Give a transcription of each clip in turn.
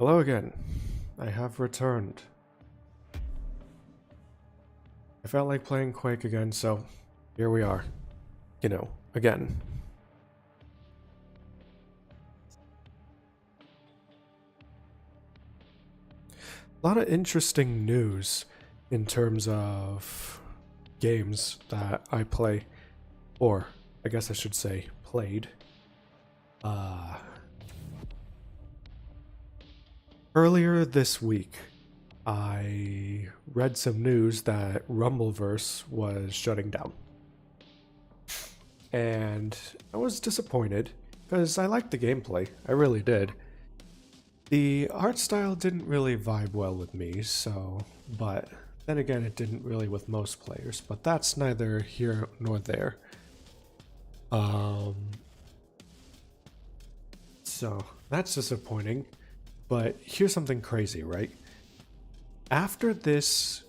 Hello again. I have returned. I felt like playing Quake again, so here we are. You know, again. A lot of interesting news in terms of games that I play, or I guess I should say played. Earlier this week, I read some news that Rumbleverse was shutting down. And I was disappointed, because I liked the gameplay, I really did. The art style didn't really vibe well with me, but then again it didn't really with most players, but that's neither here nor there. So that's disappointing. But here's something crazy, right? After this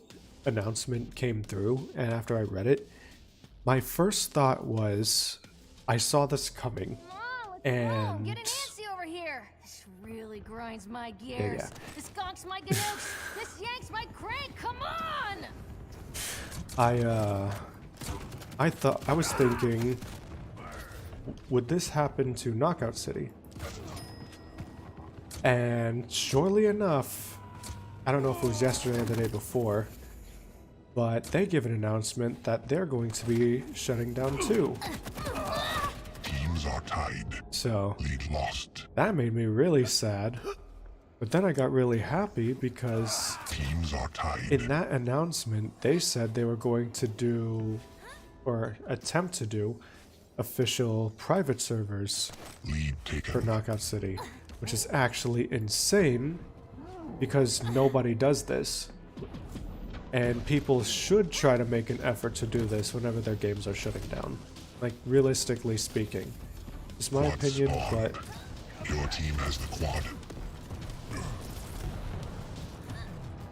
announcement came through, and after I read it, my first thought was, I saw this coming, and get antsy over here. This really grinds my gears. Yeah. This gonks my ganooks. This yanks my crank. Come on! I was thinking, would this happen to Knockout City? And surely enough, I don't know if it was yesterday or the day before, but they give an announcement that they're going to be shutting down too. Teams are tied. So Lead lost. that made me really sad. But then I got really happy because Teams are tied. in that announcement they said they were going to do, or attempt to do, official private servers Lead for taken. Knockout City, which is actually insane because nobody does this. And people should try to make an effort to do this whenever their games are shutting down. Like, realistically speaking. It's my Quad opinion, spawned. but Your team has the quad.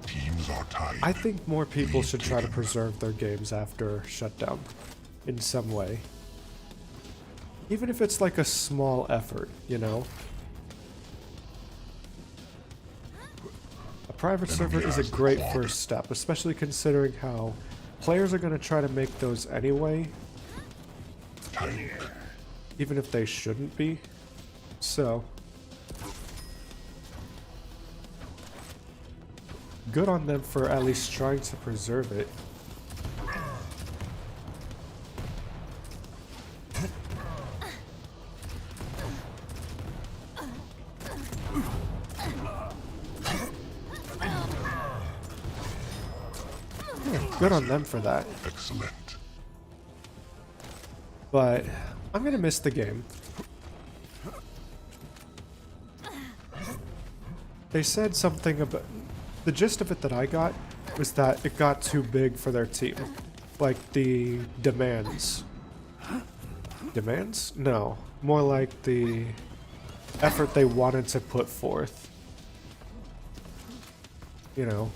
Teams are tied. I think more people should try to preserve their games after shutdown in some way. Even if it's like a small effort, you know? A private server is a great first step, especially considering how players are going to try to make those anyway, Tied. even if they shouldn't be. So, good on them for at least trying to preserve it. Good on them for that. Excellent. But I'm gonna miss the game. They said something about... The gist of it that I got was that it got too big for their team. Like the demands. Demands? No. More like the effort they wanted to put forth. You know,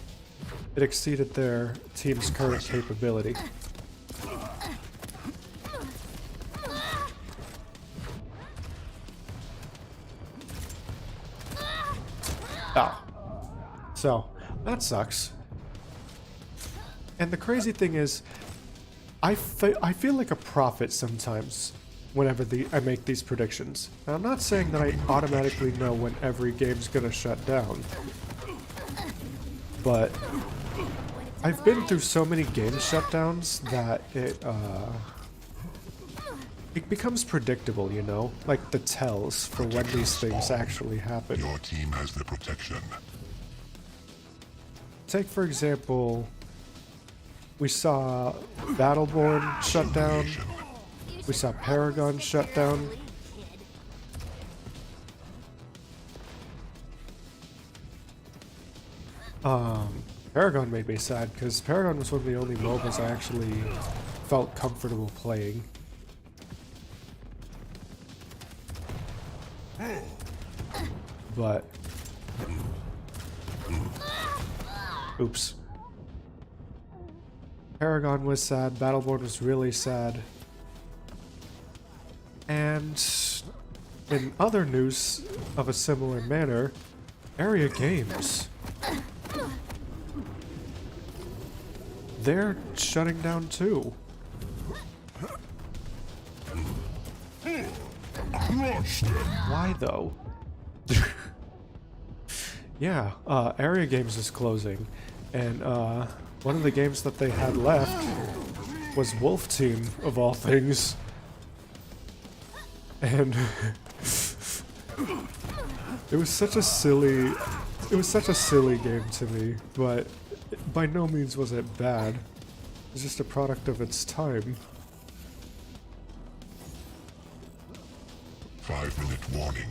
it exceeded their team's current capability. Oh. So, that sucks. And the crazy thing is, I feel like a prophet sometimes whenever I make these predictions. Now, I'm not saying that I automatically know when every game's gonna shut down. But I've been through so many game shutdowns that it becomes predictable, you know? Like the tells for when these things actually happen. Your team has the protection. Take, for example, we saw Battleborn shut down. We saw Paragon shut down. Paragon made me sad because Paragon was one of the only MOBAs I actually felt comfortable playing. But... Oops. Paragon was sad, Battleborn was really sad. And in other news of a similar manner, Area Games. They're shutting down too. Why though? Yeah, Area Games is closing, and one of the games that they had left was Wolf Team, of all things. And it was such a silly game to me, but by no means was it bad. It's just a product of its time. 5-minute warning.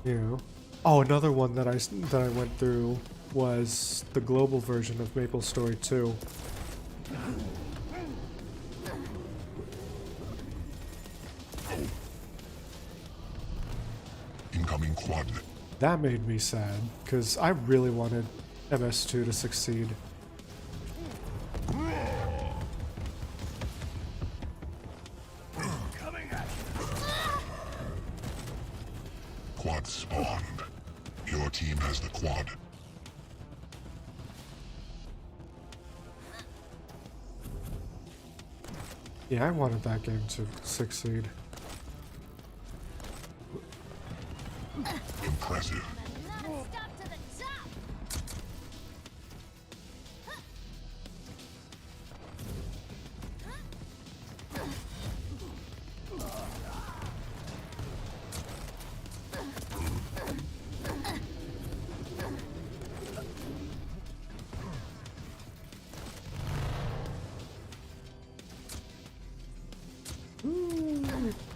You know. Oh, another one that I went through was the global version of MapleStory 2. Incoming quad. That made me sad, because I really wanted MS2 to succeed. Quad spawned. Your team has the quad. Yeah, I wanted that game to succeed. Impressive. Non-stop to the top.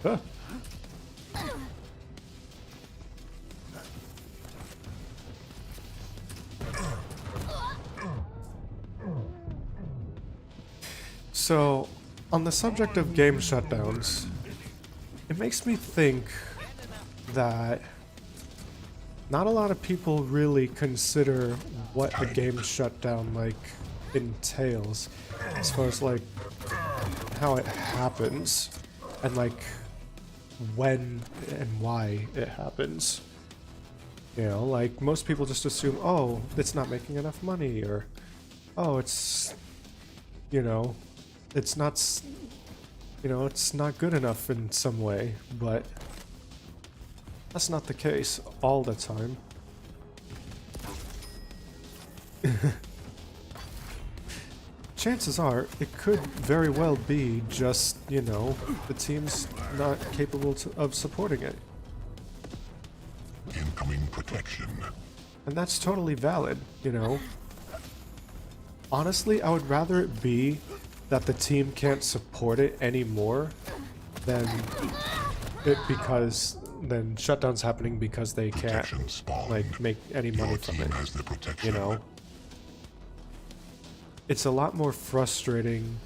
Huh. So, on the subject of game shutdowns, it makes me think that not a lot of people really consider what a game shutdown like entails, as far as like how it happens and like when and why it happens. You know, like most people just assume, oh, it's not making enough money, or oh, it's, you know, it's not, you know, it's not good enough in some way, but that's not the case all the time. Chances are, it could very well be just, you know, the team's not capable of supporting it. Incoming protection. And that's totally valid, you know. Honestly, I would rather it be that the team can't support it anymore than shutdowns happening because they can't, Protection spawned. like, make any money Your from team it, has the protection. you know. It's a lot more frustrating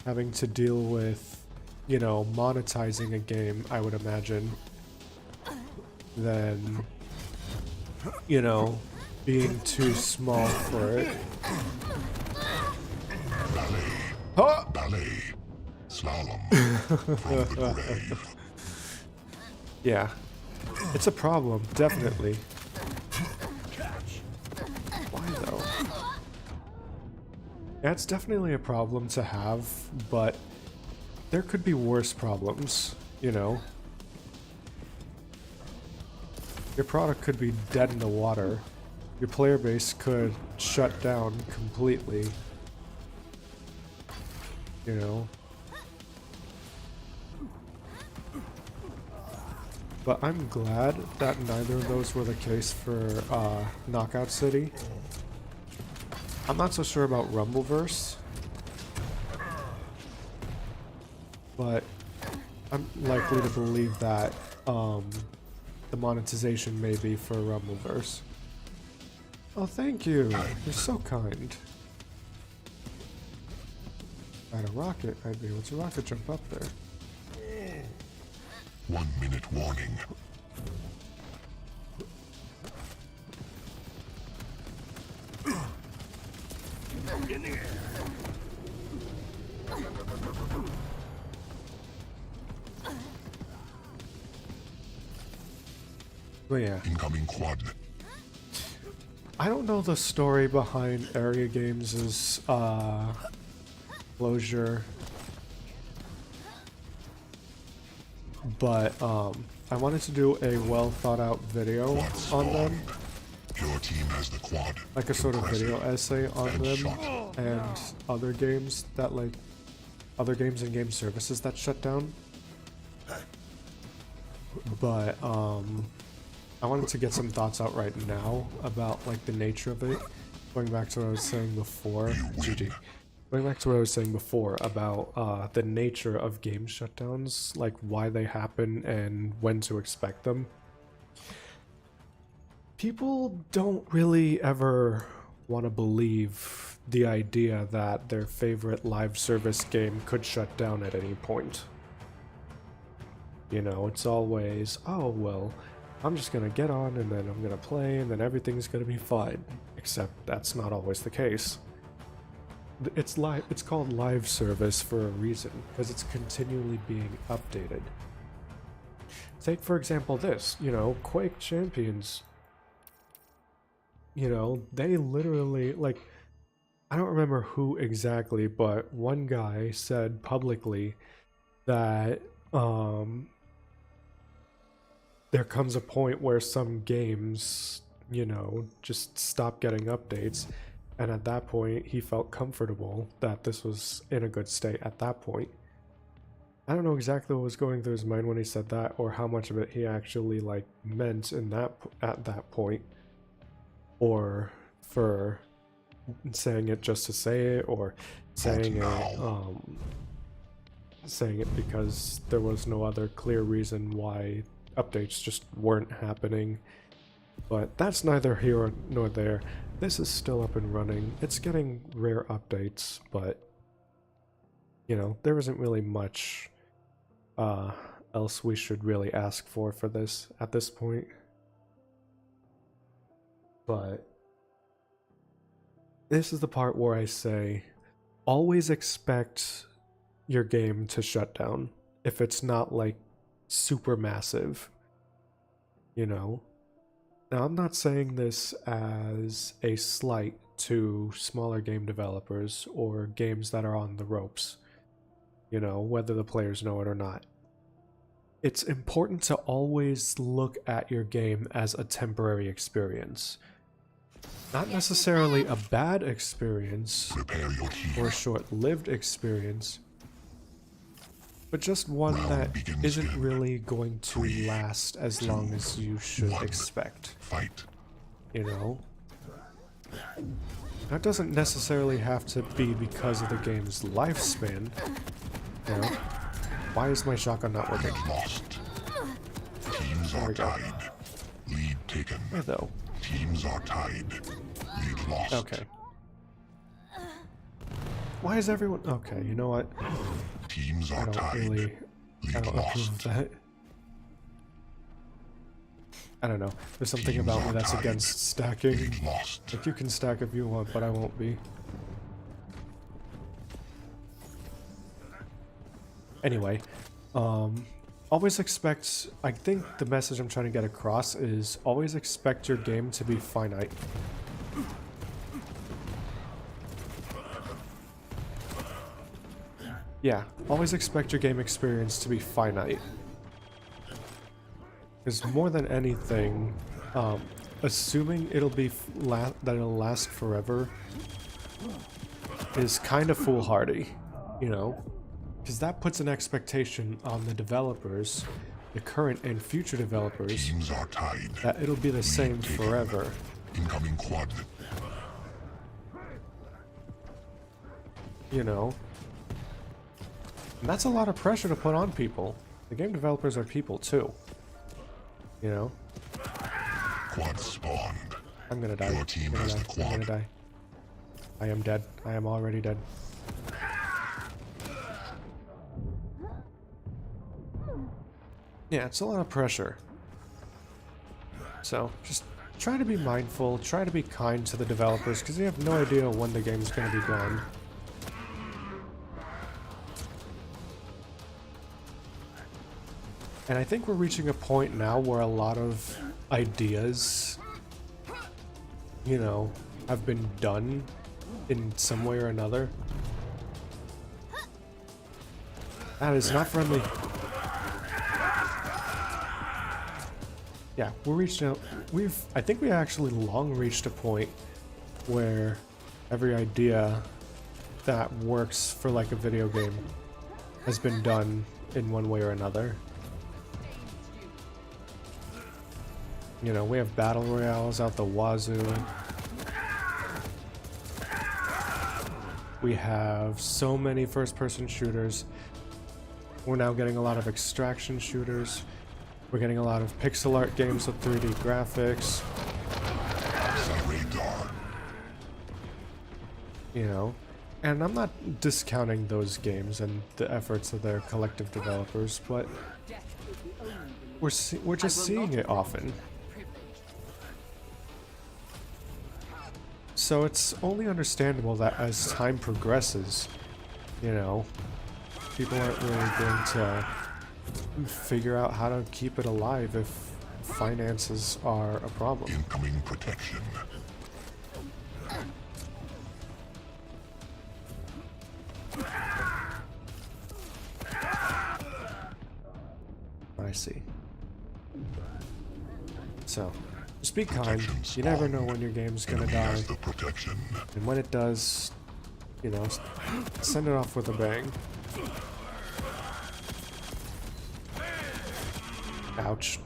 having to deal with, you know, monetizing a game, I would imagine, than, you know, being too small for it. Ballet. Huh? Ballet. Slalom. From the grave. Yeah, it's a problem, definitely. Why though? Yeah, it's definitely a problem to have, but there could be worse problems, you know? Your product could be dead in the water. Your player base could shut down completely. You know? But I'm glad that neither of those were the case for Knockout City. I'm not so sure about Rumbleverse, but I'm likely to believe that the monetization may be for Rumbleverse. Oh, thank you. You're so kind. If I had a rocket, I'd be able to rocket jump up there. 1 minute warning. In the air. But yeah, Incoming quad. I don't know the story behind Area Games' closure, but I wanted to do a well thought out video on them, Your team has the quad. like a sort of video Impressive. essay on And them shot. and other games that like other games and game services that shut down. But I wanted to get some thoughts out right now about like the nature of it. Going back to what I was saying before, GG. Going back to what I was saying before about the nature of game shutdowns, like why they happen and when to expect them. People don't really ever want to believe the idea that their favorite live service game could shut down at any point. You know, it's always, oh, well, I'm just gonna get on and then I'm gonna play and then everything's gonna be fine. Except that's not always the case. It's called live service for a reason, because it's continually being updated. Take, for example, this, you know, Quake Champions. You know, they literally, like, I don't remember who exactly, but one guy said publicly that, there comes a point where some games, you know, just stop getting updates, and at that point he felt comfortable that this was in a good state at that point. I don't know exactly what was going through his mind when he said that, or how much of it he actually like meant in that at that point, or for saying it just to say it, or saying it because there was no other clear reason why updates just weren't happening. But that's neither here nor there. This is still up and running. It's getting rare updates, but you know, there isn't really much else we should really ask for this at this point. But this is the part where I say, always expect your game to shut down if it's not like super massive, you know? Now, I'm not saying this as a slight to smaller game developers or games that are on the ropes, you know, whether the players know it or not. It's important to always look at your game as a temporary experience. Not necessarily a bad experience Prepare your team. or a short-lived experience, but just one that isn't really going to last as long as you should expect. Fight. You know? That doesn't necessarily have to be because of the game's lifespan. You know? Why is my shotgun not working? Get lost. Teams There are we go. tied. Lead taken. Where though? Teams are tied. Lead lost. Okay. Why is everyone... Okay, you know what? Teams I are don't tied. really... I Lead don't approve of lost. that. I don't know. There's something Teams about are me that's tied. against stacking. Lead lost. Like, you can stack if you want, but I won't be. Anyway, always expect... I think the message I'm trying to get across is always expect your game to be finite. Yeah, always expect your game experience to be finite. Because more than anything, assuming it'll be that it'll last forever is kind of foolhardy, you know? Because that puts an expectation on the developers, the current and future developers, Teams are tied. that it'll be the same forever. Incoming quad. You know? And that's a lot of pressure to put on people. The game developers are people too. You know? Quad spawned. I'm gonna die. Your team I'm has gonna the die. I'm gonna quad. die. I am dead. I am already dead. Yeah, it's a lot of pressure. So, just try to be mindful, try to be kind to the developers, because you have no idea when the game's going to be gone. And I think we're reaching a point now where a lot of ideas, you know, have been done in some way or another. That is not friendly. Yeah, we're reaching out. I think we actually long reached a point where every idea that works for like a video game has been done in one way or another. You know, we have battle royales out the wazoo. We have so many first-person shooters. We're now getting a lot of extraction shooters. We're getting a lot of pixel art games with 3D graphics. You know, and I'm not discounting those games and the efforts of their collective developers, but we're just seeing it often. So it's only understandable that as time progresses, you know, people aren't really going to figure out how to keep it alive if finances are a problem. Incoming protection. I see. So, just be kind. You never know when your game's gonna die. And when it does, you know, send it off with a bang. Ouch.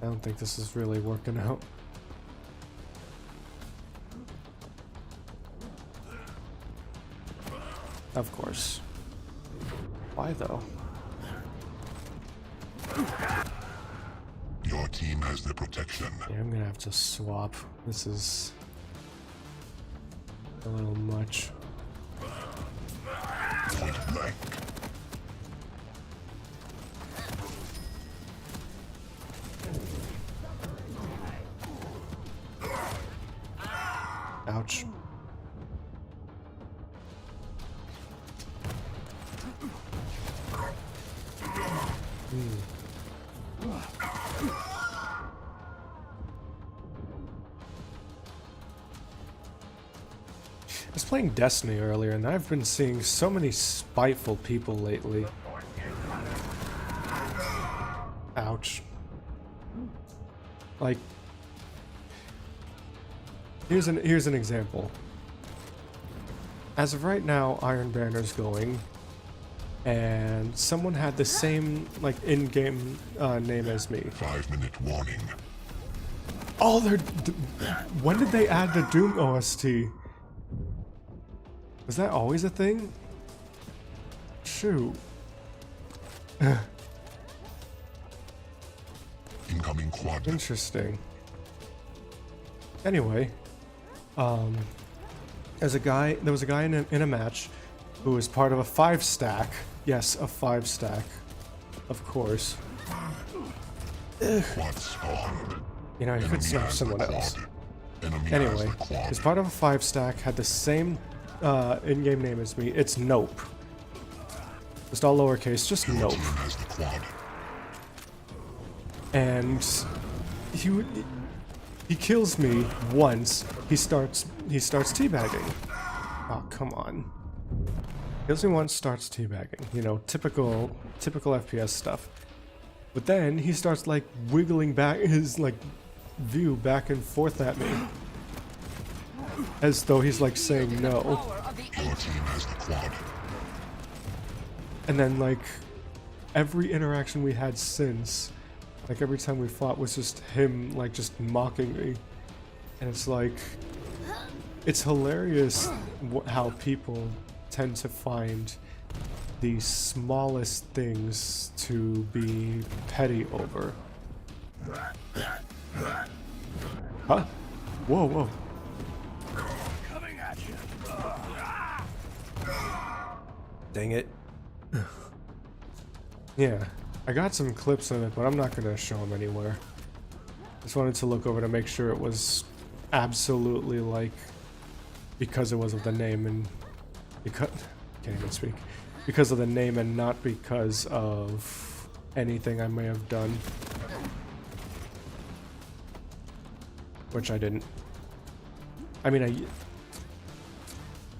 I don't think this is really working out. Of course. Why though? Your team has the protection. Yeah, I'm gonna have to swap. This is a little much. Point blank. Ouch. I was playing Destiny earlier, and I've been seeing so many spiteful people lately. Ouch. Like, here's an example. As of right now, Iron Banner's going, and someone had the same like in-game name as me. 5-minute warning. Oh, when did they add the Doom OST? Was that always a thing? Shoot. Incoming quad. Interesting. Anyway, there was a guy in a match who was part of a 5-stack. Yes, a 5-stack. Of course. Quad spawned. You know, you could snipe someone else. Enemy Anyway, has the quad. he's part of a 5-stack, had the same in-game name as me. It's Nope. Just all lowercase, just Your Nope. team has the quad. And he kills me once. He starts teabagging. Oh, come on. Kills me once, starts teabagging. You know, typical FPS stuff. But then he starts like wiggling back his like view back and forth at me, as though he's like saying no. Your team has the quad. And then like every interaction we had since, like every time we fought, was just him like just mocking me. And it's like, it's hilarious how people tend to find the smallest things to be petty over. Huh? Whoa, whoa. Coming at you. Dang it. Yeah, I got some clips of it, but I'm not gonna show them anywhere. Just wanted to look over to make sure it was absolutely like, because it was of the name and because, can't even speak, because of the name and not because of anything I may have done. Which I didn't. I mean,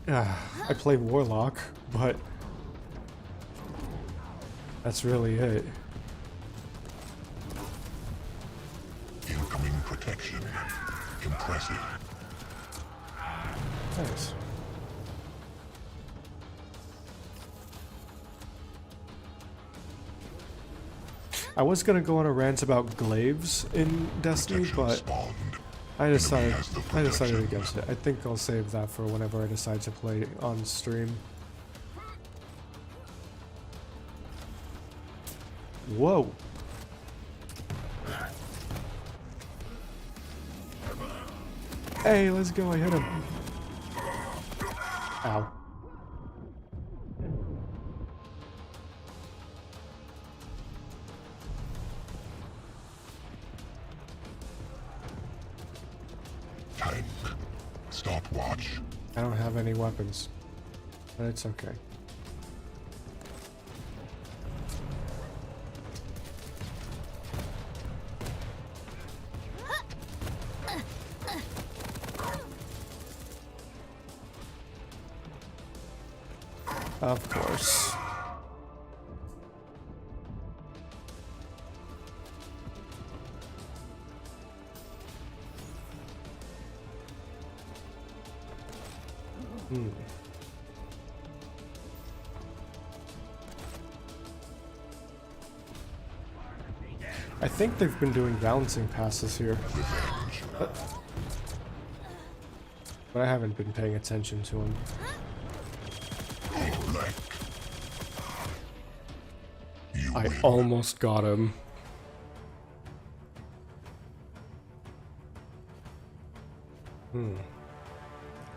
I play Warlock, but that's really it. Incoming protection. Impressive. Nice. I was gonna go on a rant about glaives in Destiny, Protection but spawned. I decided has the I decided protection. against it. I think I'll save that for whenever I decide to play on stream. Whoa. Hey, let's go. I hit him. Ow. Tank. Stopwatch. I don't have any weapons, but it's okay. Of course. I think they've been doing balancing passes here, but I haven't been paying attention to them. Black. You I win. almost got him.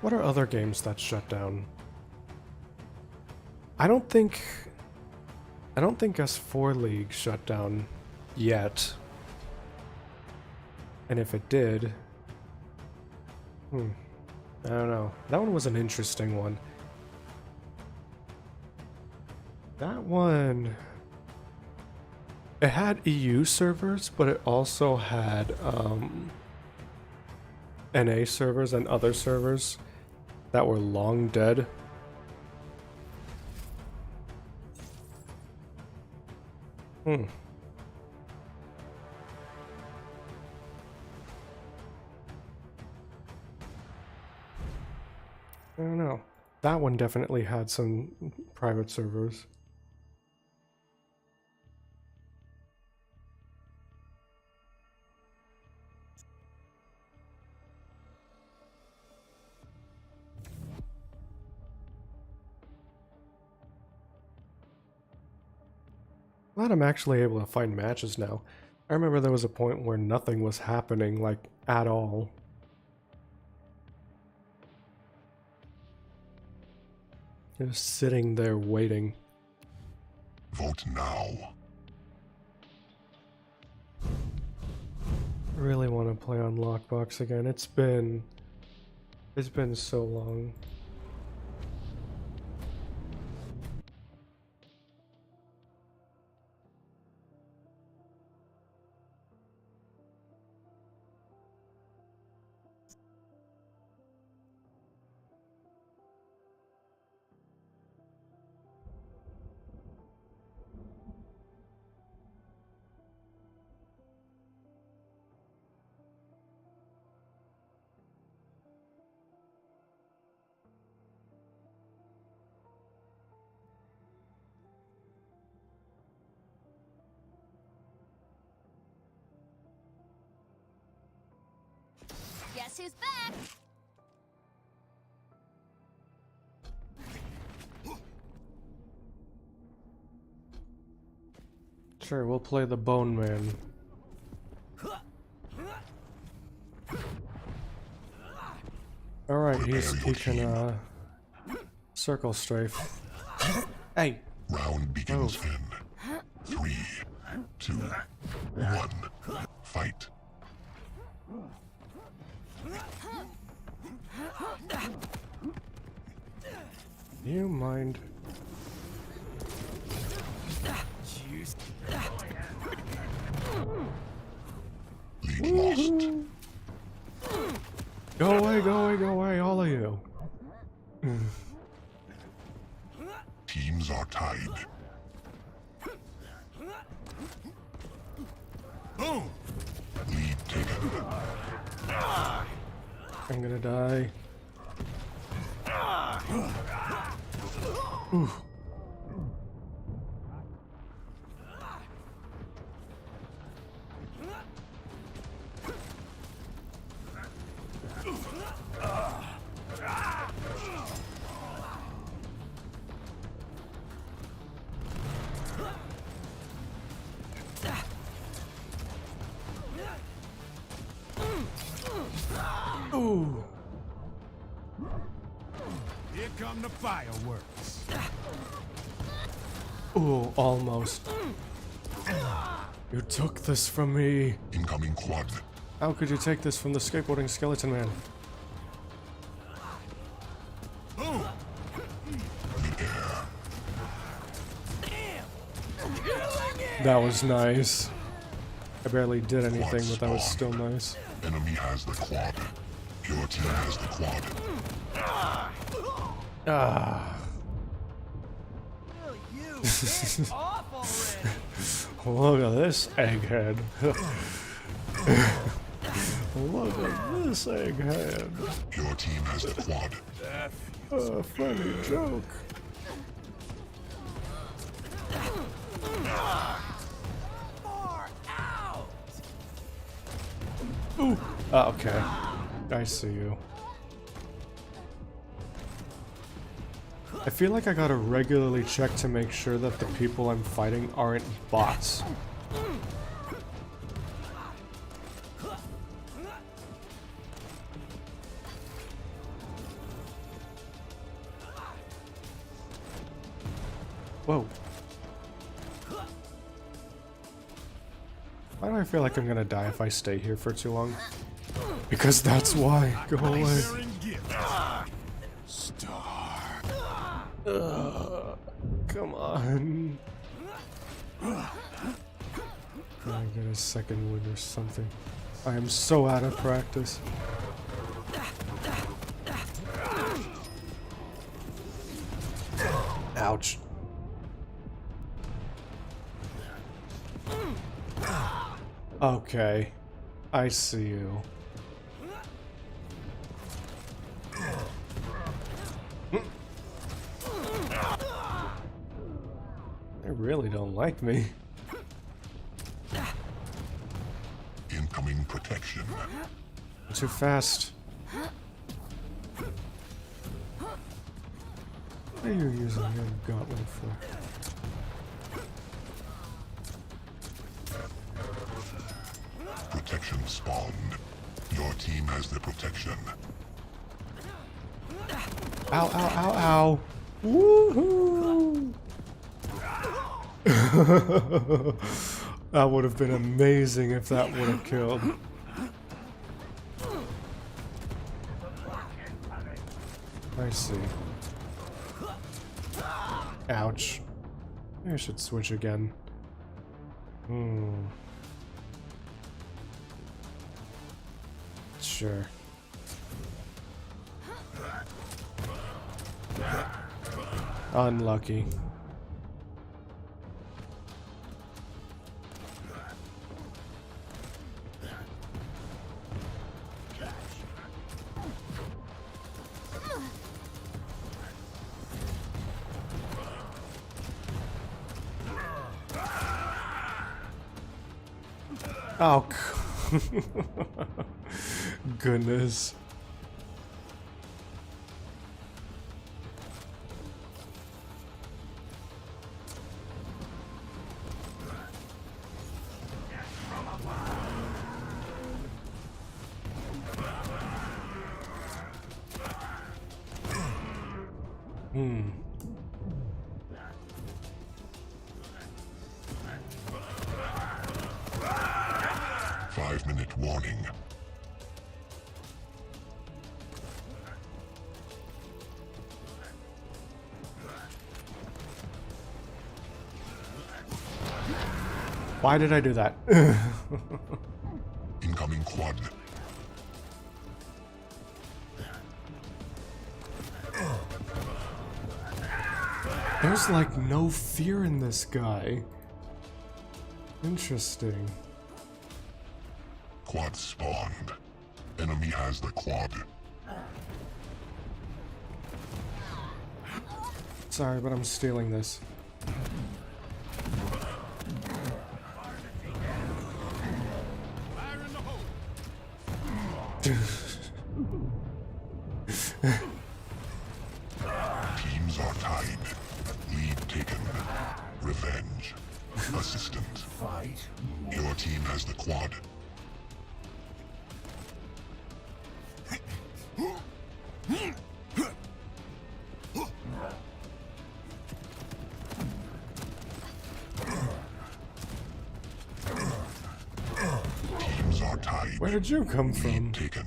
What are other games that shut down? I don't think S4 League shut down yet. And if it did, I don't know. That one was an interesting one. That one, it had EU servers, but it also had NA servers and other servers that were long dead. I don't know. That one definitely had some private servers. Glad I'm actually able to find matches now. I remember there was a point where nothing was happening, like, at all. Just sitting there waiting. Vote now. I really want to play on Lockbox again. It's been so long. Guess who's back? Sure, we'll play the Bone Man. Alright, he can circle strafe. Hey! Round begins in 3, 2, 1. Fight. You mind? Go away, go away, go away, all of you. Teams are tied. Boom! Lead taken. I'm gonna die. Ooh. Ooh. Here come the fireworks. Ooh, almost. You took this from me. Incoming quad. How could you take this from the skateboarding skeleton man? Boom! That was nice. I barely did anything, but that was still nice. Enemy has the quad. Your team has the quad. Ah. Will you get off already? Look at this egghead. Look at this egghead. Your team has the quad. Funny joke. Far out! Ooh. Okay. I see you. I feel like I gotta regularly check to make sure that the people I'm fighting aren't bots. Whoa. Why do I feel like I'm gonna die if I stay here for too long? Because that's why. Go away. Bearing gift. Star. Come on. Can I get a second win or something? I am so out of practice. Ouch. Okay. I see you. They really don't like me. Incoming protection. Too fast. What are you using your gauntlet for? Protection spawned. Your team has the protection. Ow, ow, ow, ow. Woohoo! That would have been amazing if that would have killed. I see. Ouch. Maybe I should switch again. Sure. Unlucky. Oh, goodness. Hmm. 5-minute warning. Why did I do that? Incoming quad. There's like no fear in this guy. Interesting. Quad spawned. Enemy has the quad. Sorry, but I'm stealing this. Fire in the hole. Teams are tied. Lead taken. Revenge. Assistant. Fight. Your team has the quad. Teams are tied. Where did you come from? Lead taken.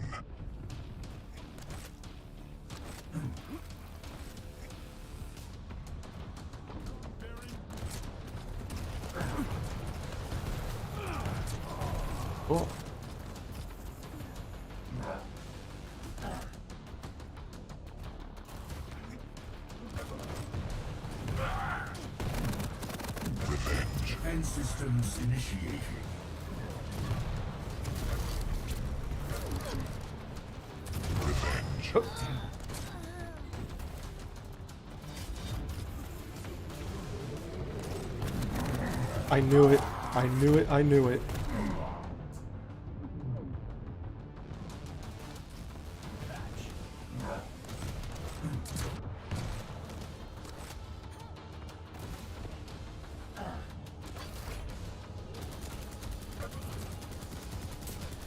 Oh. Revenge. Defense systems initiated. Revenge. I knew it. I knew it. I knew it.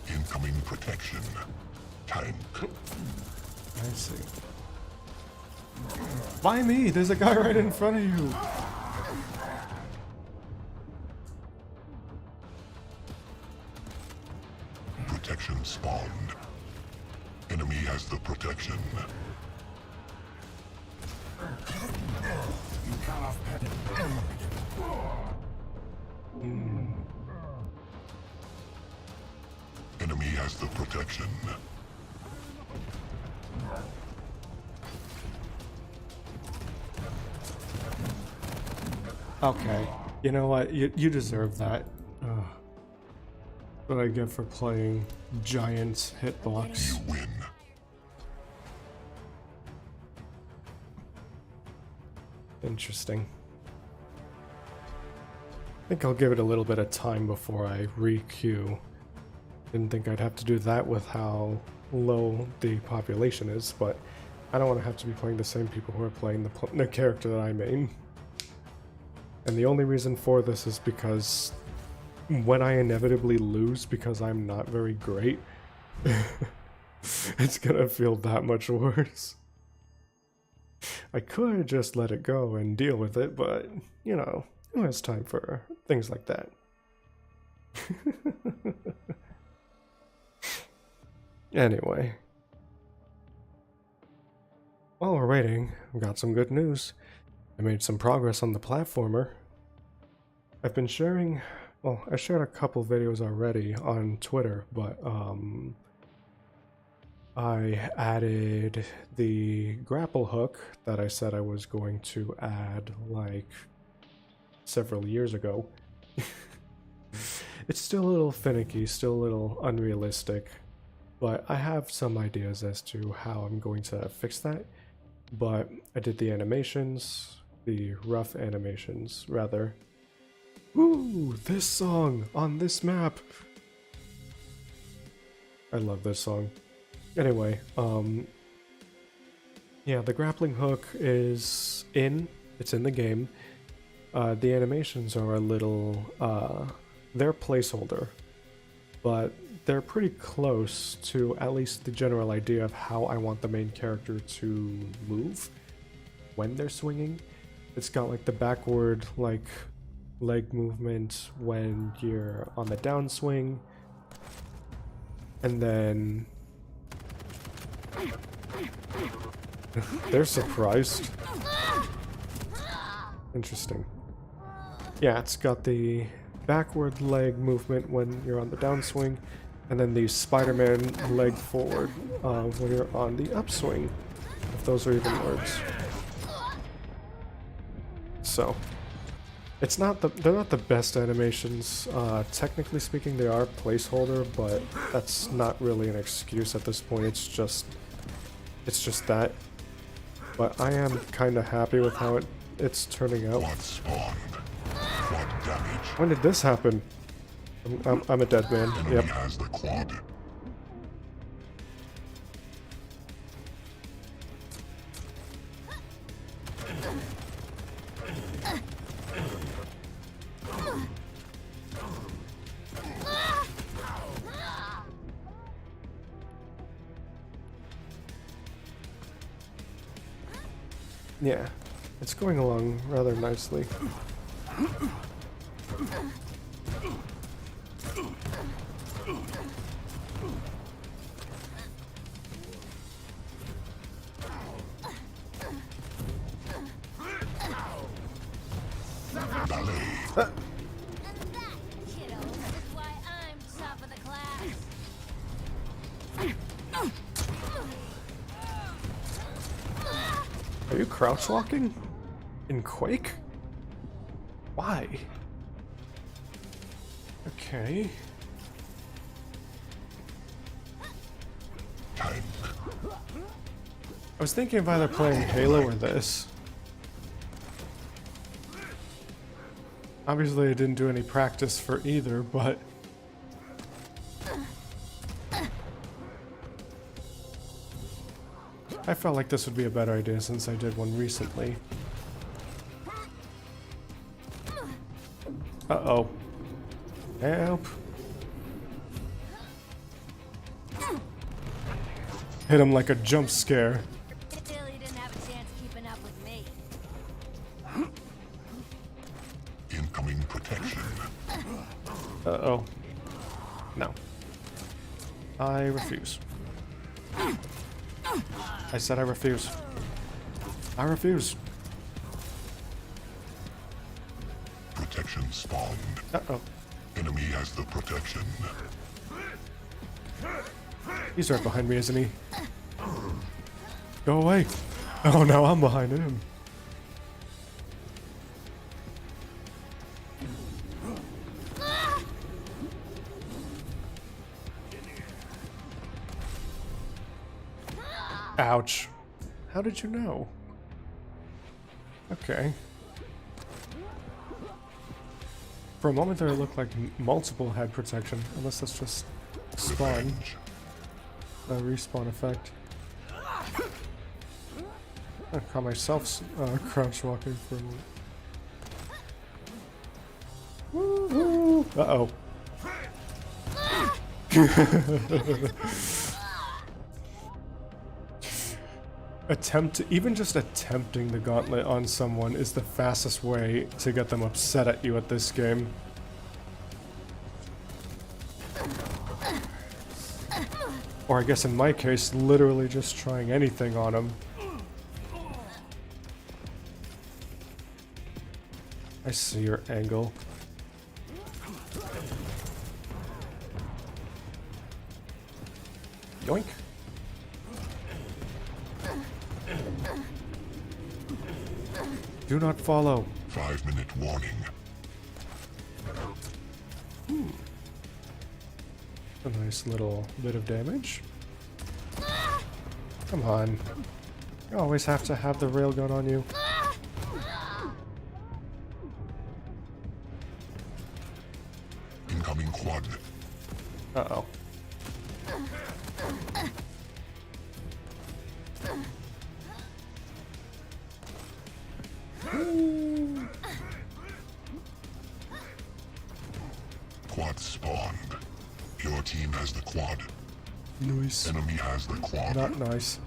Incoming protection. Tank. I see. Why me? There's a guy right in front of you. Protection spawned. Enemy has the protection. You cut off Enemy has the protection. Okay. You know what? You deserve that. Ugh. What I get for playing giant hitbox. You win. Interesting. I think I'll give it a little bit of time before I re-queue. Didn't think I'd have to do that with how low the population is, but I don't want to have to be playing the same people who are playing the character that I main. And the only reason for this is because when I inevitably lose because I'm not very great, it's gonna feel that much worse. I could just let it go and deal with it, but, you know, who has time for things like that? Anyway. While we're waiting, I've got some good news. I made some progress on the platformer. I've been sharing, well, I shared a couple videos already on Twitter, but I added the grapple hook that I said I was going to add like several years ago. It's still a little finicky, still a little unrealistic, but I have some ideas as to how I'm going to fix that. But I did the animations, the rough animations, rather. Ooh, this song on this map! I love this song. Anyway, yeah, the grappling hook is it's in the game. The animations are a little, they're placeholder, but they're pretty close to at least the general idea of how I want the main character to move when they're swinging. It's got like the backward, like, leg movement when you're on the downswing, and then they're surprised. Interesting. Yeah, it's got the backward leg movement when you're on the downswing, and then the Spider-Man leg forward when you're on the upswing, if those are even words. so it's not they're not the best animations. Technically speaking, they are placeholder, but that's not really an excuse at this point. It's just that. But I am kind of happy with how it's turning out. Quad spawned. Quad damage. When did this happen? I'm a dead man. Enemy Yep. has the quad. Yeah, it's going along rather nicely. Ballet. And that, kiddo, is why I'm top of the class. Are you crouch walking? In Quake? Why? Okay. Tank. I was thinking of either playing Halo or this. Obviously I didn't do any practice for either, but... I felt like this would be a better idea since I did one recently. Uh-oh. Help. Hit him like a jump scare. Still, you didn't have a chance keeping up with me. Incoming protection. Uh-oh. No. I refuse. I said I refuse. I refuse. Protection spawned. Uh-oh. Enemy has the protection. He's right behind me, isn't he? Go away. Oh, no, I'm behind him. Ouch. How did you know? Okay. For a moment there it looked like multiple had protection, unless that's just spawn. Revenge. A respawn effect. I caught myself crouch walking for a moment. Uh-oh. Even just attempting the gauntlet on someone is the fastest way to get them upset at you at this game. Or I guess in my case, literally just trying anything on them. I see your angle. Yoink. Do not follow. 5-minute warning. A nice little bit of damage. Come on. You always have to have the railgun on you. Incoming quad. Uh-oh. Quad spawned. Your team has the quad. Nice. Enemy has the quad. Not nice.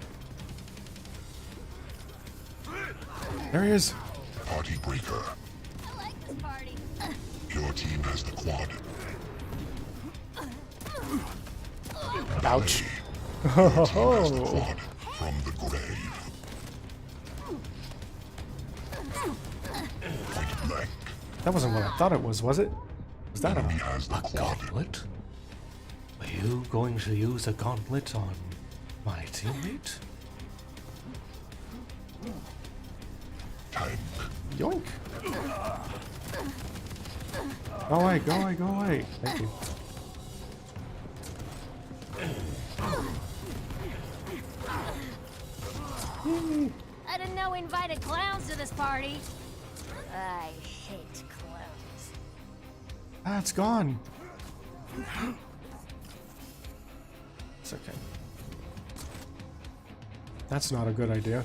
There he is. Party breaker. I like this party. Your team has the quad. Ouch. Your team has the quad from the grave. Point blank. That wasn't what I thought it was it? Was that Enemy a... has the quad. Gauntlet? Are you going to use a gauntlet on my teammate? Tank. Yoink. Go away, go away, go away. Thank you. I didn't know we invited clowns to this party. I hate clowns. Ah, it's gone. It's okay. That's not a good idea.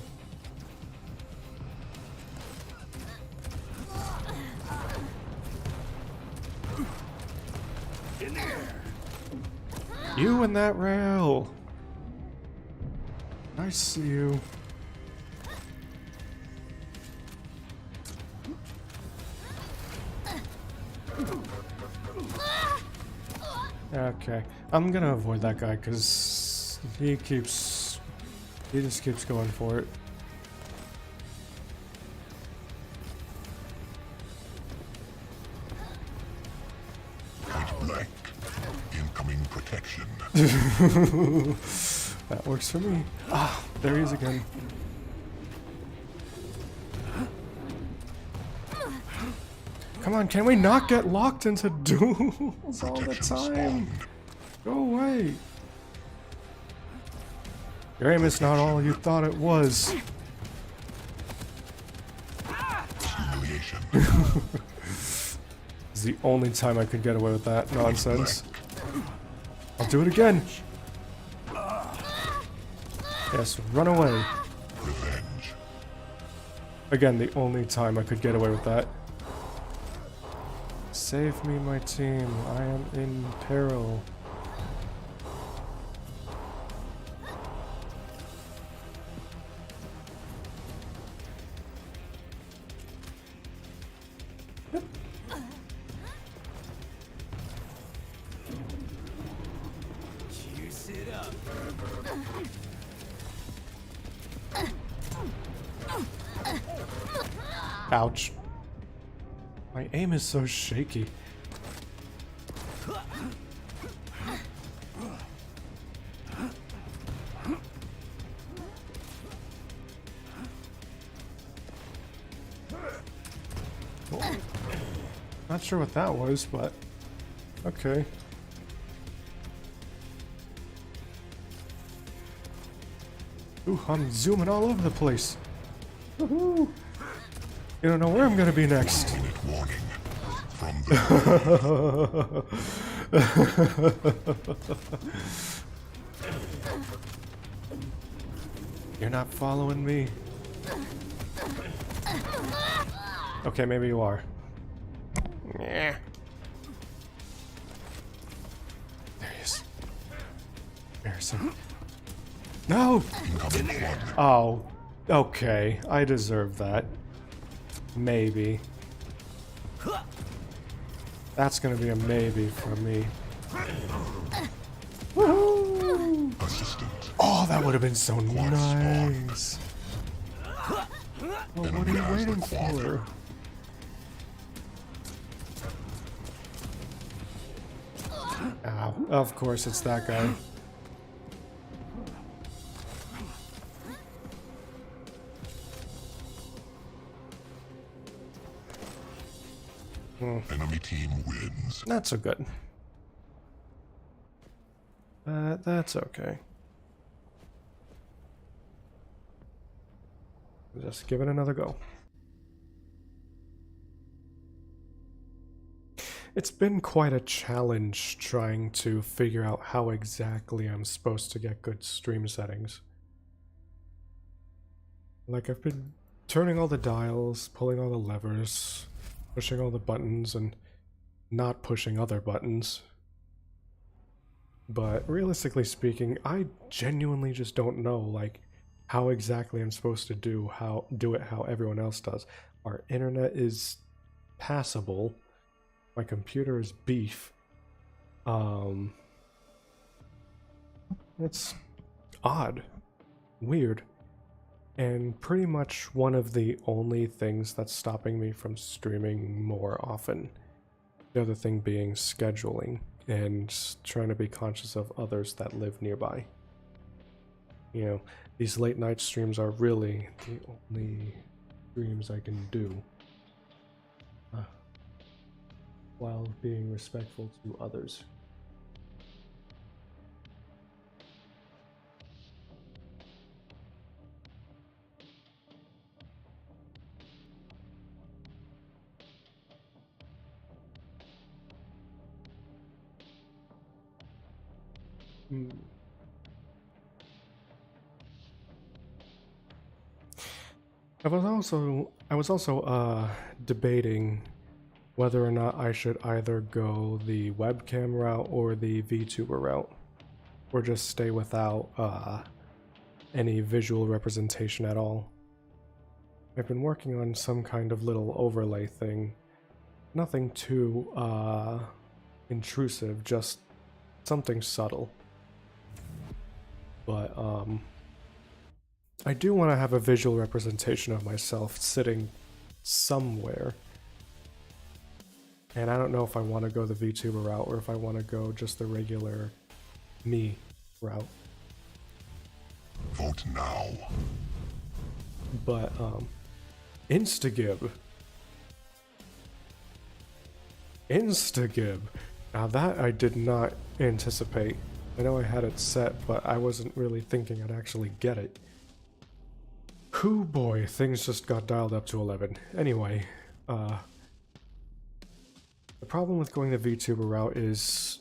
You and that rail. I see you. Okay, I'm gonna avoid that guy because he just keeps going for it. Point blank. Incoming protection. That works for me. Ah, there he is again. Come on, can we not get locked into duels all the Protection time? spawned. Go away. Your aim is not all you thought it was. Humiliation. It's the only time I could get away with that nonsense. I'll do it again. Yes, run away. Revenge. Again, the only time I could get away with that. Save me, my team. I am in peril. Juice it up. Ouch. My aim is so shaky. Not sure what that was, but okay. Ooh, I'm zooming all over the place. Woohoo! You don't know where I'm gonna be next. Minute warning. From the You're not following me. Okay, maybe you are. Yeah. There he is. Embarrassing. No! incoming flood. Oh, okay. I deserve that. Maybe. That's gonna be a maybe for me. Woohoo! Assistant. Oh, that would have been so nice. Well, what are you waiting for? Ow. Of course, it's that guy. Enemy team wins. Not so good. That's okay. Just give it another go. It's been quite a challenge trying to figure out how exactly I'm supposed to get good stream settings. Like, I've been turning all the dials, pulling all the levers, pushing all the buttons, and not pushing other buttons. But realistically speaking, I genuinely just don't know, like, how exactly I'm supposed to do it how everyone else does. Our internet is passable. My computer is beef. It's odd. Weird. And pretty much one of the only things that's stopping me from streaming more often. The other thing being scheduling and trying to be conscious of others that live nearby. You know, these late night streams are really the only streams I can do. while being respectful to others. I was also debating whether or not I should either go the webcam route or the VTuber route, or just stay without any visual representation at all. I've been working on some kind of little overlay thing. Nothing too intrusive, just something subtle. But I do want to have a visual representation of myself sitting somewhere. And I don't know if I want to go the VTuber route or if I want to go just the regular me route. Vote now. But Instagib. Now that I did not anticipate. I know I had it set, but I wasn't really thinking I'd actually get it. Whew boy, things just got dialed up to 11. Anyway, the problem with going the VTuber route is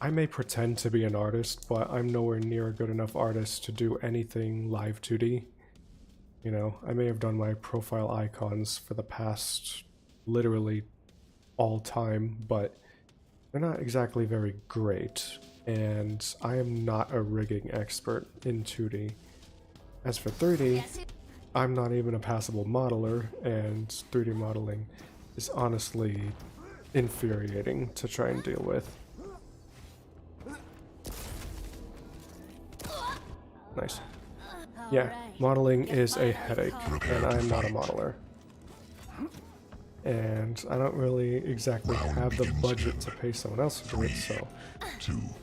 I may pretend to be an artist, but I'm nowhere near a good enough artist to do anything live 2D. You know, I may have done my profile icons for the past literally all time, but they're not exactly very great, and I am not a rigging expert in 2D. As for 3D, I'm not even a passable modeler, and 3D modeling is honestly infuriating to try and deal with. Nice. Yeah, modeling is a headache, and I'm not a modeler. And I don't really exactly have the budget to pay someone else to do it, so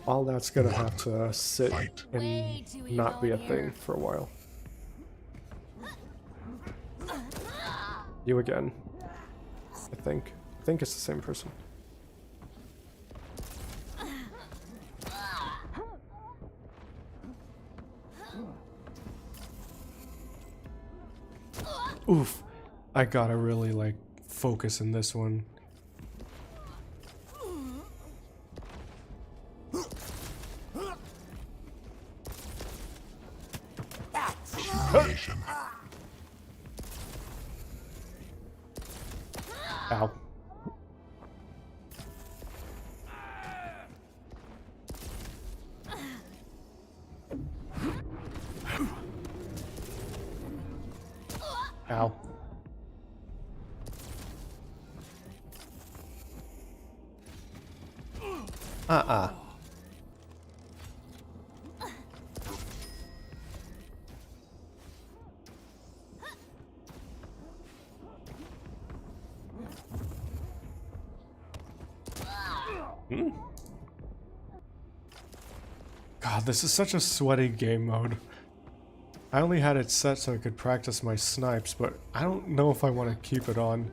all that's gonna have to sit and not be a thing for a while. You again. I think it's the same person. Oof. I gotta really, like, focus in this one. Humiliation. Ow. Ow. God, this is such a sweaty game mode. I only had it set so I could practice my snipes, but I don't know if I want to keep it on.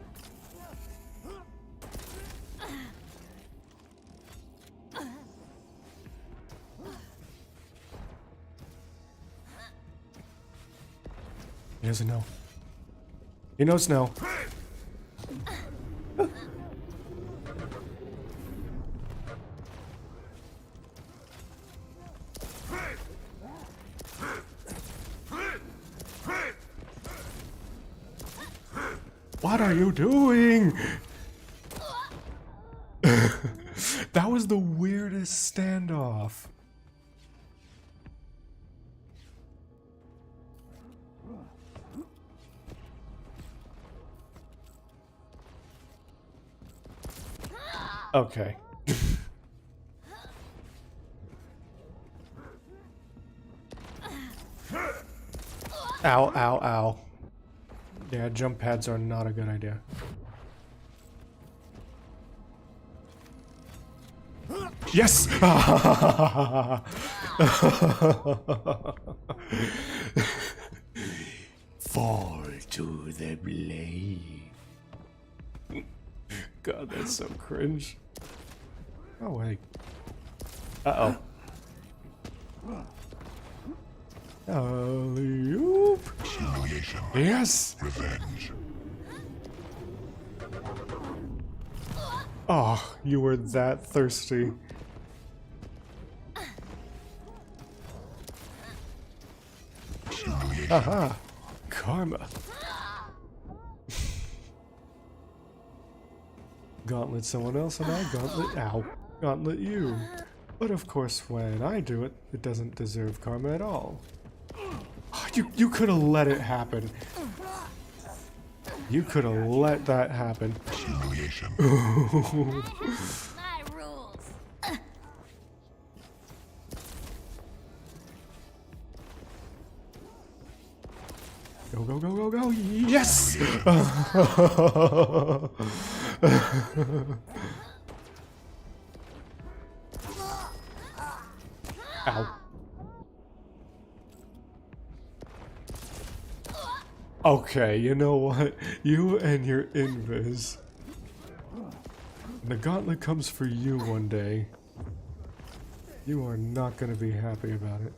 He doesn't know. He knows now. What are you doing? That was the weirdest standoff. Okay. Ow, ow, ow. Yeah, jump pads are not a good idea. Yes! Fall to the blade. god, that's so cringe. Oh wait. Uh-oh. Alley-oop. Humiliation. Yes! Revenge. Oh, you were that thirsty. Humiliation. Aha! Karma. Gauntlet someone else and I gauntlet you. But of course when I do it, it doesn't deserve karma at all. You could have let it happen. You could have let that happen. Humiliation. My rules. Go, go, go, go, go. Yes! Ow. Okay, you know what? You and your invis. The gauntlet comes for you one day. You are not gonna be happy about it.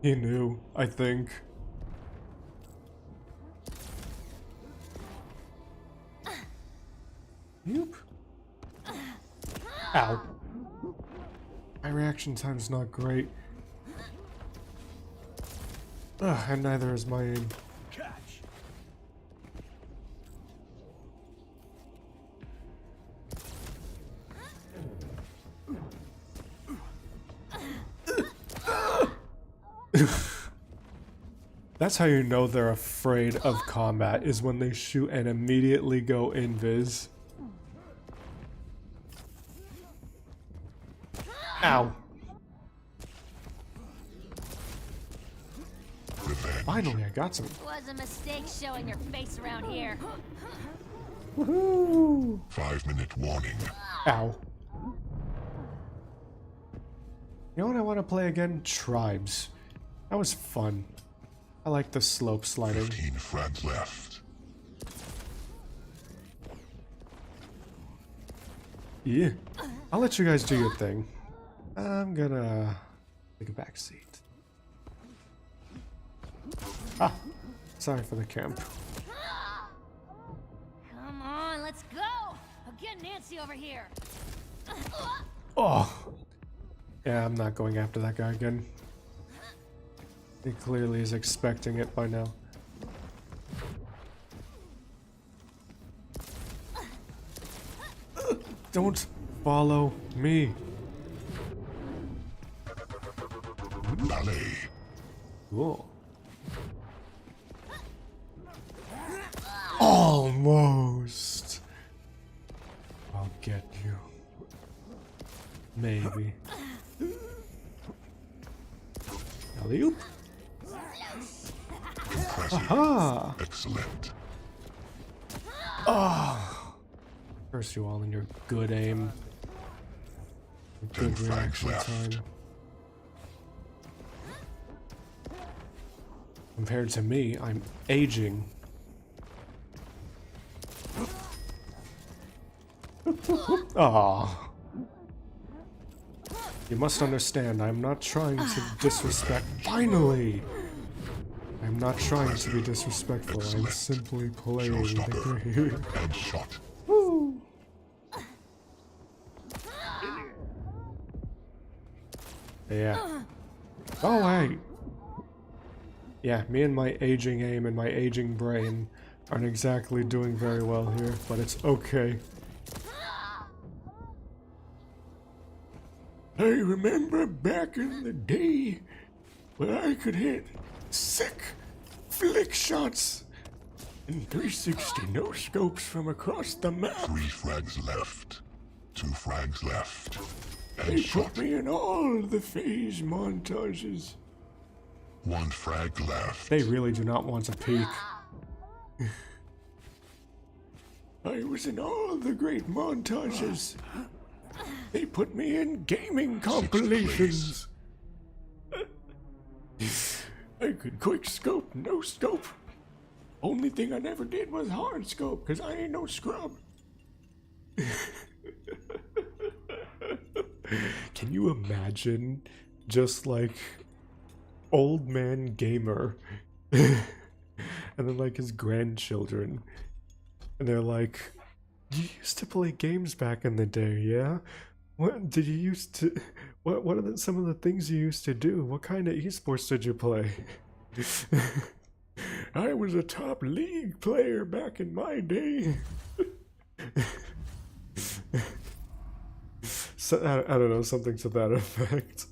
He knew, I think. Nope. Ow. My reaction time's not great. Ugh, and neither is my aim. Catch. That's how you know they're afraid of combat, is when they shoot and immediately go invis. Ow. Revenge. Finally, I got some. It was a mistake showing your face around here. Woohoo! 5-minute warning. Ow. You know what I want to play again? Tribes. That was fun. I like the slope sliding. 15 frags left. Yeah. I'll let you guys do your thing. I'm gonna take a back seat. Ah, sorry for the camp. Come on, let's go. I'll get Nancy over here. Oh. Yeah, I'm not going after that guy again. He clearly is expecting it by now. Don't follow me. Ballet. Cool. Almost. I'll get you. Maybe. Alley-oop. Impressive. Aha! Excellent. Oh. Curse you all in your good aim. Good 10 frags reaction left. time. Compared to me, I'm aging. Ah. You must understand, I'm not trying to disrespect. Finally! I'm not trying to be disrespectful, I'm simply playing the Showstopper. game. Headshot. Woo! Yeah. Oh, wait. Yeah, me and my aging aim and my aging brain aren't exactly doing very well here, but it's okay. I remember back in the day when I could hit sick flick shots and 360 no scopes from across the map. 3 frags left. 2 frags left. They put Headshot. me in all the phase montages. 1 frag left. They really do not want to peek. I was in all the great montages. They put me in gaming compilations. I could quick scope, no scope. Only thing I never did was hard scope, cause I ain't no scrub. Can you imagine just like old man gamer and then like his grandchildren and they're like, you used to play games back in the day, yeah? What did you used to what are some of the things you used to do? What kind of esports did you play? I was a top league player back in my day. So, I don't know, something to that effect.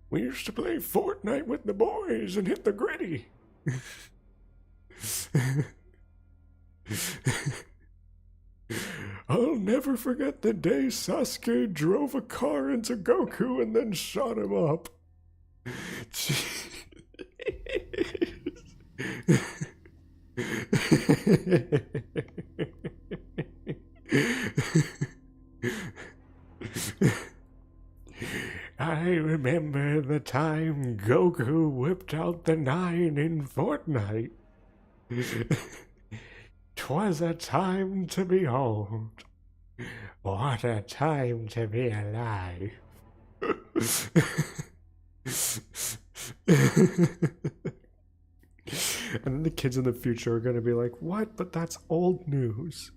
We used to play Fortnite with the boys and hit the gritty. I'll never forget the day Sasuke drove a car into Goku and then shot him up. I remember the time Goku whipped out the 9 in Fortnite. 'Twas a time to behold. What a time to be alive. And then the kids in the future are gonna be like, what? But that's old news.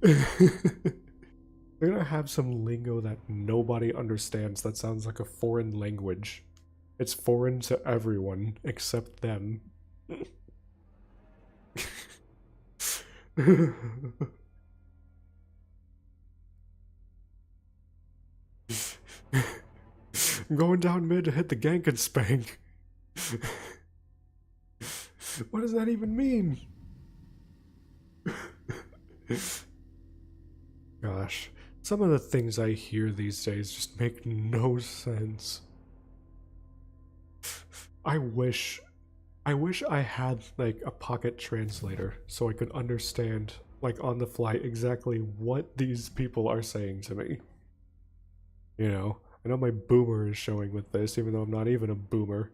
They're gonna have some lingo that nobody understands that sounds like a foreign language. It's foreign to everyone except them. I'm going down mid to hit the gank and spank. What does that even mean? Gosh, some of the things I hear these days just make no sense. I wish I had like a pocket translator so I could understand like on the fly exactly what these people are saying to me. You know, I know my boomer is showing with this even though I'm not even a boomer.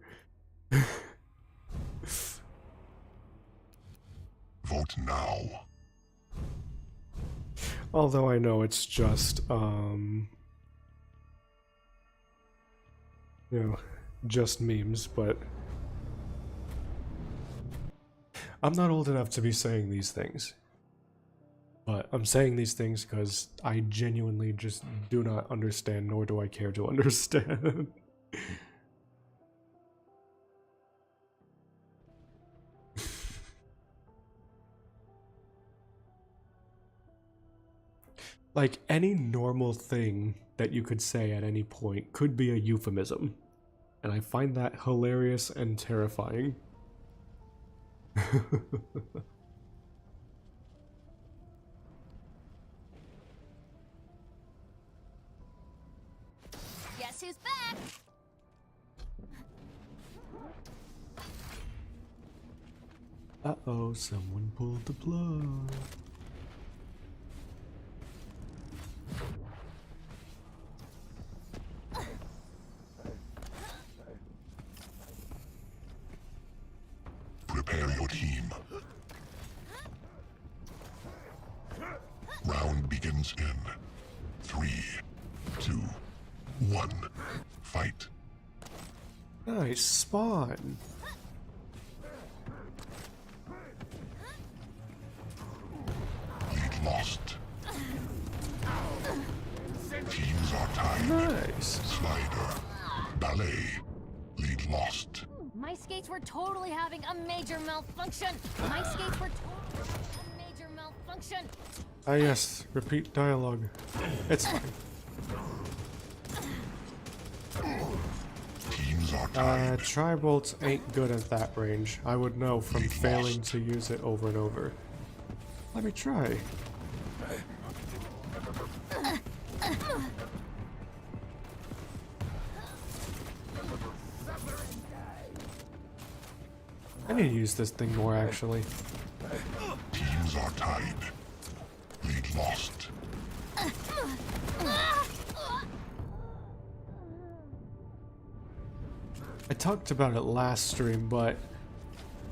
Vote now. Although I know it's just, you know, just memes, but I'm not old enough to be saying these things. But I'm saying these things because I genuinely just do not understand, nor do I care to understand. Like, any normal thing that you could say at any point could be a euphemism. And I find that hilarious and terrifying. Guess who's back? Uh-oh, someone pulled the plug. Prepare your team. Round begins in 3, 2, 1. Fight. Nice spawn. Lead lost. Teams are tied. Nice. Slider. Ballet. Lead lost. My skates were totally having a major malfunction. My skates were totally having a major malfunction. Ah yes, repeat dialogue. It's fine. Teams are tied. Tri-bolts ain't good at that range. I would know from Lead failing lost. to use it over and over. Let me try. I need to use this thing more, actually. Teams are tied. lost. I talked about it last stream, but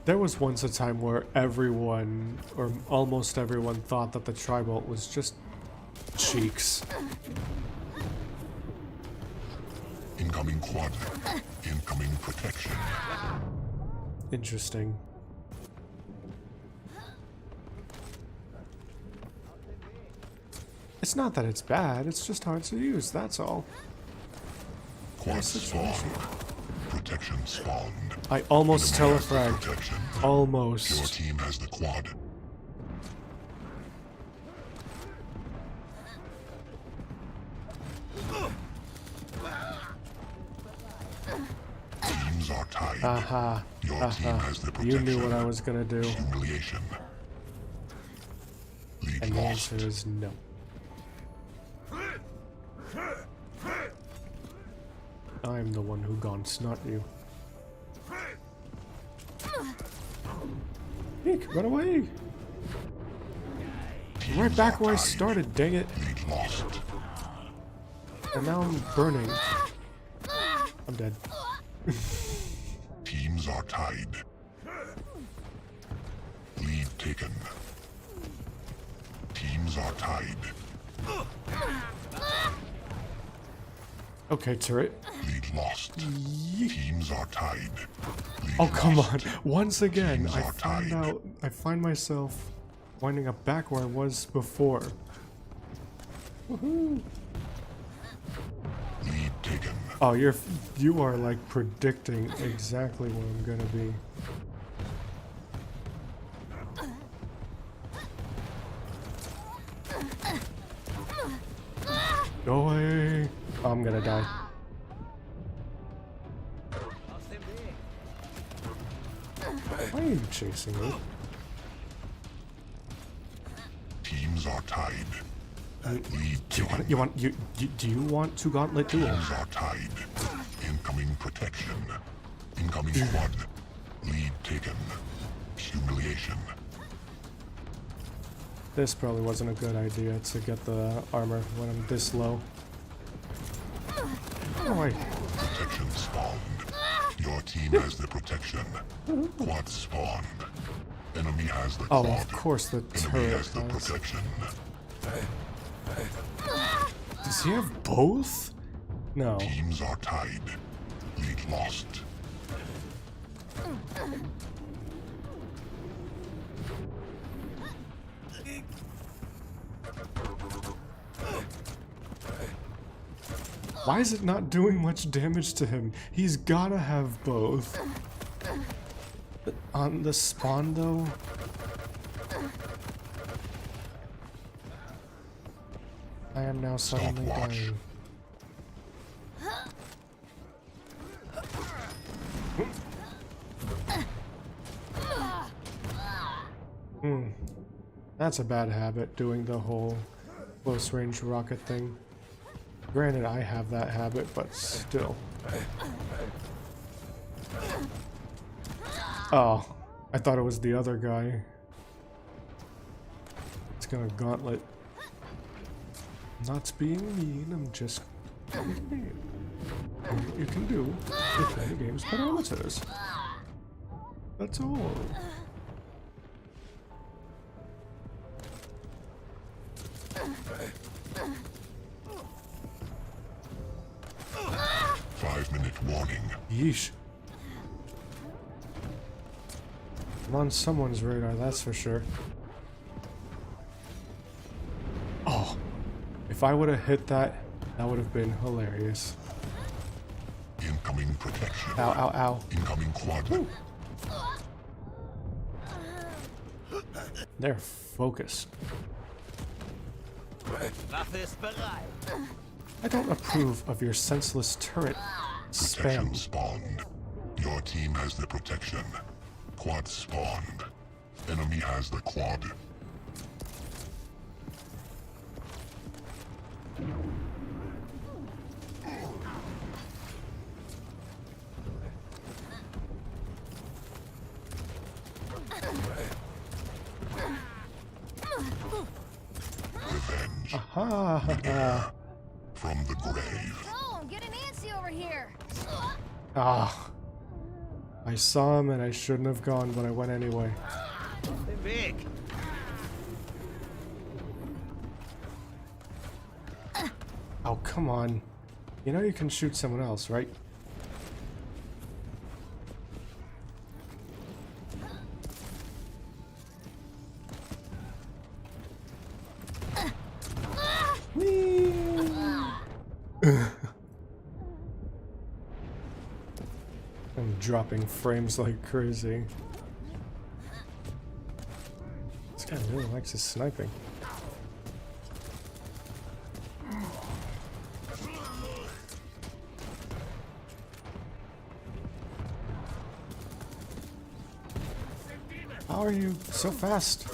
there was once a time where everyone, or almost everyone, thought that the tri-bolt was just cheeks. Incoming quad. Incoming protection. Interesting. It's not that it's bad, it's just hard to use, that's all. Quad spawned. Protection spawned. I almost Enemy has the telefragged. protection. Your Almost. team has the quad. Teams are tied. Aha. Your team Aha. has the You protection. knew what I was gonna do. Humiliation. Lead And the lost. answer is no. I'm the one who gaunts, not you. Eek, run away! Teams Right back are where I tied. started, dang it. Lead lost. And now I'm burning. I'm dead. Teams are tied. Lead taken. Teams are tied. Okay, turret. Lead lost. Teams are tied. Lead Oh, come on. lost. Once again, Teams are tied. I find myself winding up back where I was before. Woohoo! Lead taken. Oh, you are like predicting exactly where I'm gonna be. Go away! Oh, I'm gonna die. Why are you chasing me? Teams are tied. Lead taken. Do you want to gauntlet duel? Teams are tied. Incoming protection. Incoming quad. Lead taken. Humiliation. This probably wasn't a good idea to get the armor when I'm this low. Oh, wait. Protection spawned. Your team has the protection. Quad spawned. Enemy has the Oh, quad. of course the Enemy turret has the has. protection. Does he have both? No. Teams are tied. Lead lost. Why is it not doing much damage to him? He's gotta have both. But on the spawn though? I am now suddenly Stopwatch. dying. That's a bad habit, doing the whole close range rocket thing. Granted, I have that habit, but still. Oh, I thought it was the other guy. It's gonna gauntlet. Not being mean, I'm just being mean. And what you can do within the game's parameters. That's all. Five-minute warning. Yeesh. I'm on someone's radar, that's for sure. Oh, if I would have hit that, that would have been hilarious. Incoming protection. Ow, ow, ow. Incoming quad. They're focused. Waffe ist bereit. I don't approve of your senseless turret Protection spam. spawned. Your team has the protection. Quad spawned. Enemy has the quad. Ha ha ha. From the grave. Oh, I'm getting antsy over here. Ah. I saw him and I shouldn't have gone, but I went anyway. Big. Oh, come on. You know you can shoot someone else, right? I'm dropping frames like crazy. This guy really likes his sniping. How are you so fast?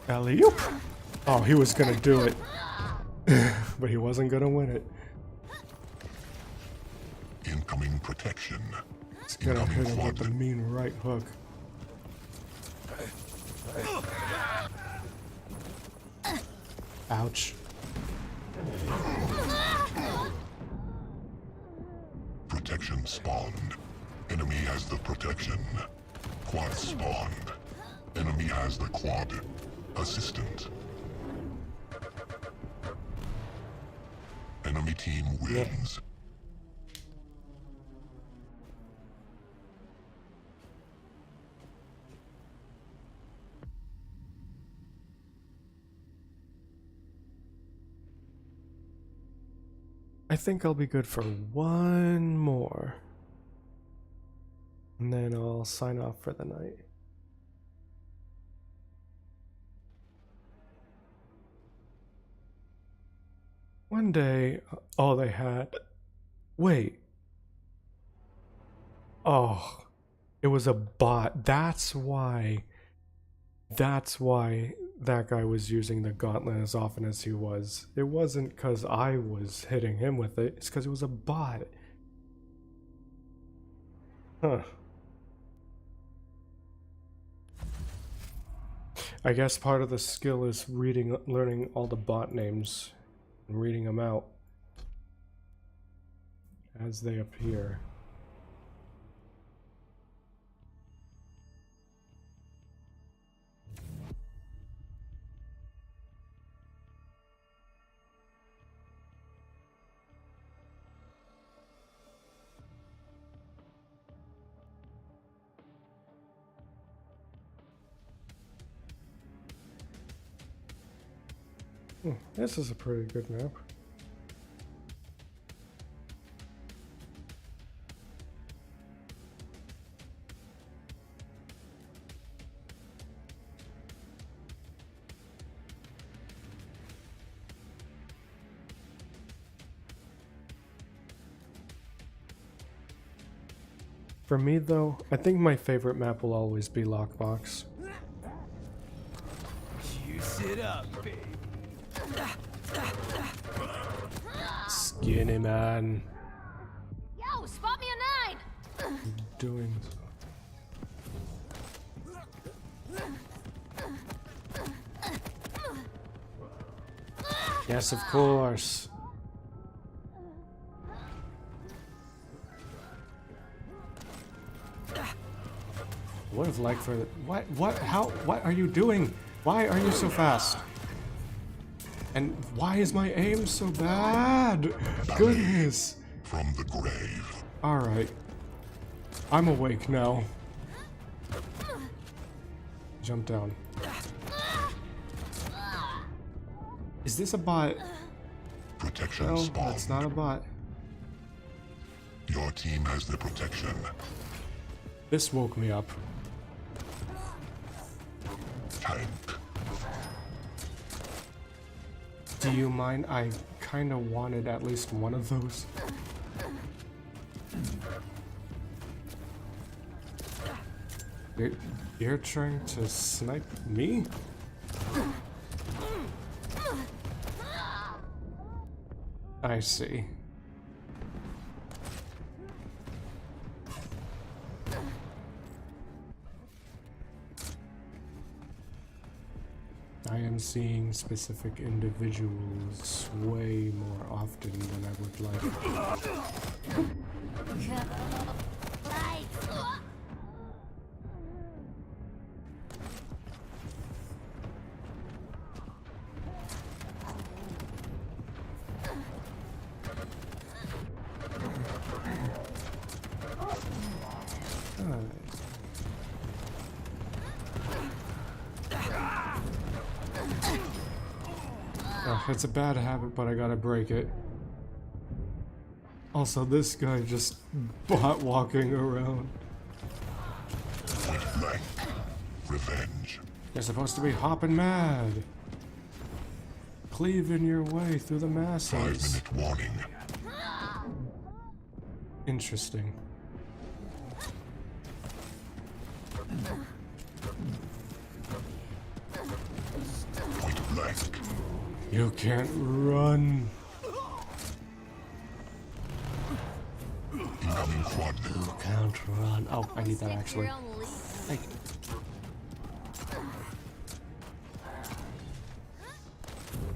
Alley-oop! Oh, he was gonna do it. But he wasn't gonna win it. Incoming protection. He's gonna hit him with the mean right hook. Ouch. Protection spawned. Enemy has the protection. Quad spawned. Enemy has the quad. Assistant. Enemy team wins. I think I'll be good for one more. And then I'll sign off for the night. One day, all they had... Wait. Oh, it was a bot. That's why that guy was using the gauntlet as often as he was. It wasn't because I was hitting him with it. It's because it was a bot. Huh. I guess part of the skill is learning all the bot names and reading them out as they appear. This is a pretty good map. For me though, I think my favorite map will always be Lockbox. You sit up, baby. Skinny man. Yo, spot me a 9! Doing. Yes, of course. Would have liked for what how what are you doing? Why are you so fast? And why is my aim so bad? Goodness. From the grave. Alright. I'm awake now. Jump down. Is this a bot? Protection No, spawned. that's not a bot. Your team has the protection. This woke me up. Tank. Do you mind? I kind of wanted at least one of those. You're trying to snipe me? I see. I am seeing specific individuals way more often than I would like. Right. It's a bad habit, but I gotta break it. Also, this guy just bot walking around. Point blank. Revenge. You're supposed to be hopping mad. Cleaving your way through the masses. 5-minute warning. Interesting. Point blank. You can't run. Incoming quad. You can't run. Oh, I need that Stick to actually. your own lead. Thank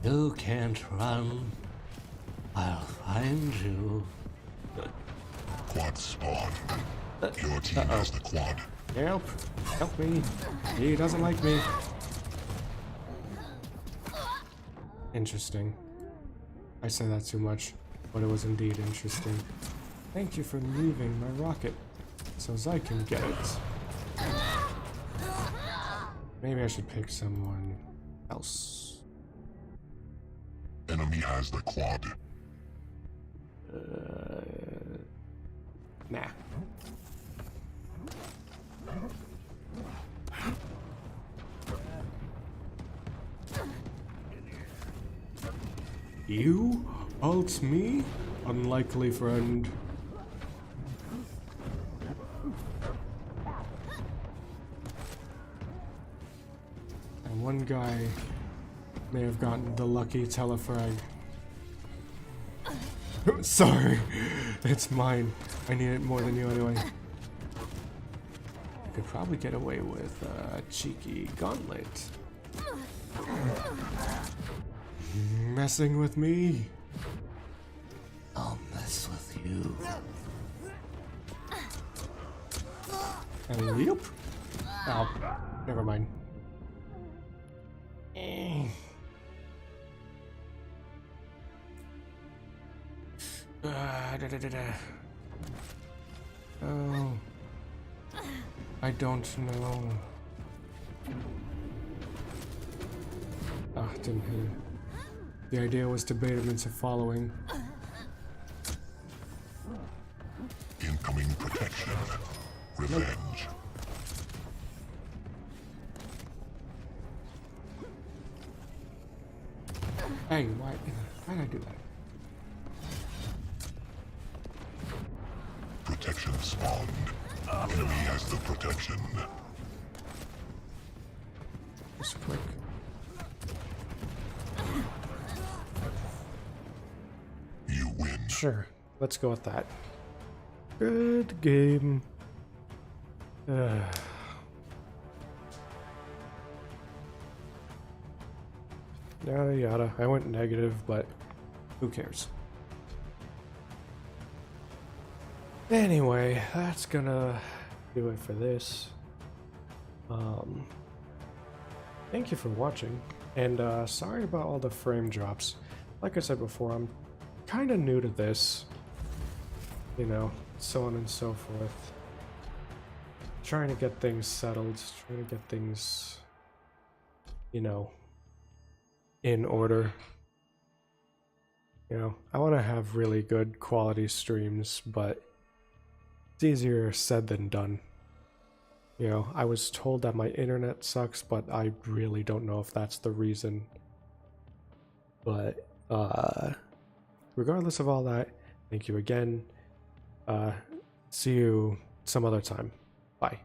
you. You can't run. I'll find you. Quad spawn. Your team has the quad. Help! Help me! He doesn't like me. Interesting. I say that too much, but it was indeed interesting. Thank you for leaving my rocket, so I can get it. Maybe I should pick someone else. Enemy has the quad. Nah. You? Ult me? Unlikely friend. And one guy may have gotten the lucky telefrag. Sorry, it's mine. I need it more than you anyway. Could probably get away with a cheeky gauntlet. Messing with me? I'll mess with you. And leap? Oh, never mind. Oh, I don't know. Ah, didn't hit it. The idea was to bait him into following. Incoming protection. Revenge. Hey, why did I do that? Protection spawned. Enemy has the protection. Just quick. You win. Sure, let's go with that. Good game. Yada yada. I went negative, but who cares? Anyway, that's gonna do it for this. Thank you for watching, and sorry about all the frame drops. Like I said before, I'm kind of new to this, you know, so on and so forth. Trying to get things settled, trying to get things, you know, in order. You know, I want to have really good quality streams, but it's easier said than done. You know, I was told that my internet sucks, but I really don't know if that's the reason. But, regardless of all that, thank you again. See you some other time. Bye.